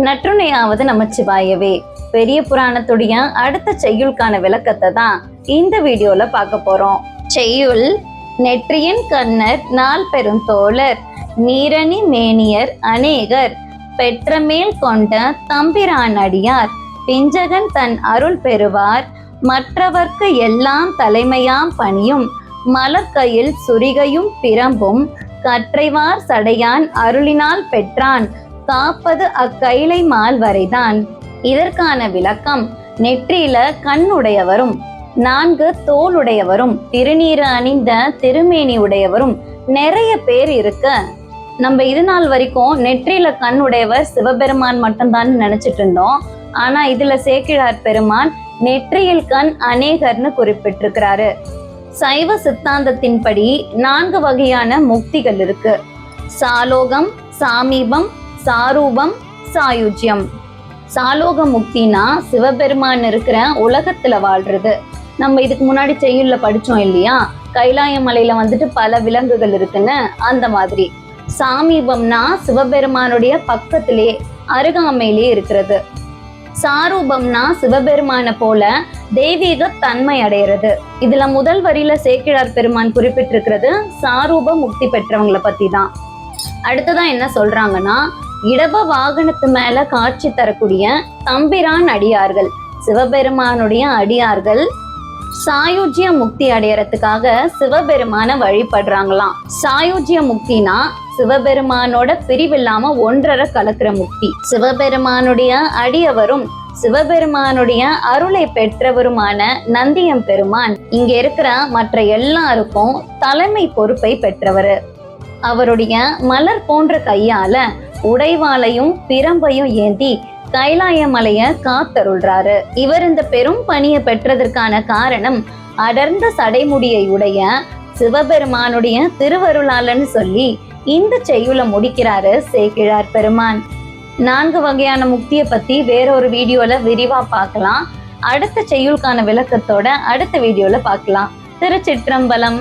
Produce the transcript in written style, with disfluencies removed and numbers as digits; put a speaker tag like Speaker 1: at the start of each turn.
Speaker 1: நற்றுணையாவது நமச்சிவாயவே. பெரிய புராணத்துடைய அடுத்த செய்யுளுக்கான விளக்கத்தை தான் இந்த வீடியோல பார்க்க போறோம். செய்யுள்: நெற்றியின் கண்ணர் நாள் பெருந்தோழர், நீரணி மேனியர் அநேகர், பெற்றமேல் கொண்ட தம்பிரான் அடியார், பிஞ்சகன் தன் அருள் பெறுவார், மற்றவர்க்கு எல்லாம் தலைமையாம் பணியும், மலர்கையில் சுரிகையும் பிரம்பும், கற்றைவார் சடையான் அருளினால் பெற்றான், காப்பது அக்கைலை மால் வரைதான். இதற்கான விளக்கம்: நெற்றியில கண்ணுடையவரும் 4 தோளுடையவரும் திருநீறு அணிந்த திருமேனி உடையவரும் நிறைய பேர் இருக்க, நம்ம இது நாள் வரைக்கும் நெற்றியில கண் உடையவர் சிவபெருமான் மட்டும்தான் நினைச்சிட்டு இருந்தோம். ஆனா இதுல சேக்கிழார் பெருமான் நெற்றியில் கண் அநேகர்னு குறிப்பிட்டிருக்கிறாரு. சைவ சித்தாந்தத்தின்படி 4 வகையான முக்திகள் இருக்கு: சாலோகம், சாமீபம், சாரூபம், சாயுஜ்யம். சாலோக முக்தினா சிவபெருமான் இருக்கிற உலகத்துல வாழ்றது. நம்ம இதுக்கு முன்னாடி செய்யுள்ல படிச்சோம் இல்லையா, கைலாய மலையில வந்துட்டு பல விலங்குகள் இருக்குன்னு, அந்த மாதிரி. சாமீபம்னா சிவபெருமானுடைய பக்கத்திலே அருகாமையிலே இருக்கிறது. சாரூபம்னா சிவபெருமான போல தெய்வீக தன்மை அடைகிறது. இதுல முதல் வரியில சேக்கிழார் பெருமான் குறிப்பிட்டிருக்கிறது சாரூப முக்தி பெற்றவங்களை பத்தி தான். அடுத்ததான் என்ன சொல்றாங்கன்னா, இடப வாகனத்து மேல காட்சி தரக்கூடிய தம்பிரான் அடியார்கள், சிவபெருமானுடைய அடியார்கள் சாயுஜ்ய முக்தி அடையறதுக்காக சிவபெருமான வழிபடுறாங்களாம். சாயுஜ்ய முக்தினா சிவபெருமானோட பிரிவில்லாம ஒன்றரை கலக்கிற முக்தி. சிவபெருமானுடைய அடியவரும் சிவபெருமானுடைய அருளை பெற்றவருமான நந்தியம் பெருமான் இங்க இருக்கிற மற்ற எல்லாருக்கும் தலைமை பொறுப்பை பெற்றவர். அவருடைய மலர் போன்ற கையால உடைவாளையும் பிரம்பையும் ஏந்தி கைலாய மலைய காத்தருள்றாரு. இவர் இந்த பெரும் பணியை பெற்றதற்கான காரணம் அடர்ந்த சடைமுடியை உடைய சிவபெருமானுடைய திருவருளாளன்னு சொல்லி இந்த செய்யுள முடிக்கிறாரு சேக்கிழார் பெருமான். 4 வகையான முக்தியை பத்தி வேறொரு வீடியோல விரிவா பார்க்கலாம். அடுத்த செய்யுளுக்கான விளக்கத்தோட அடுத்த வீடியோல பார்க்கலாம். திருச்சிற்றம்பலம்.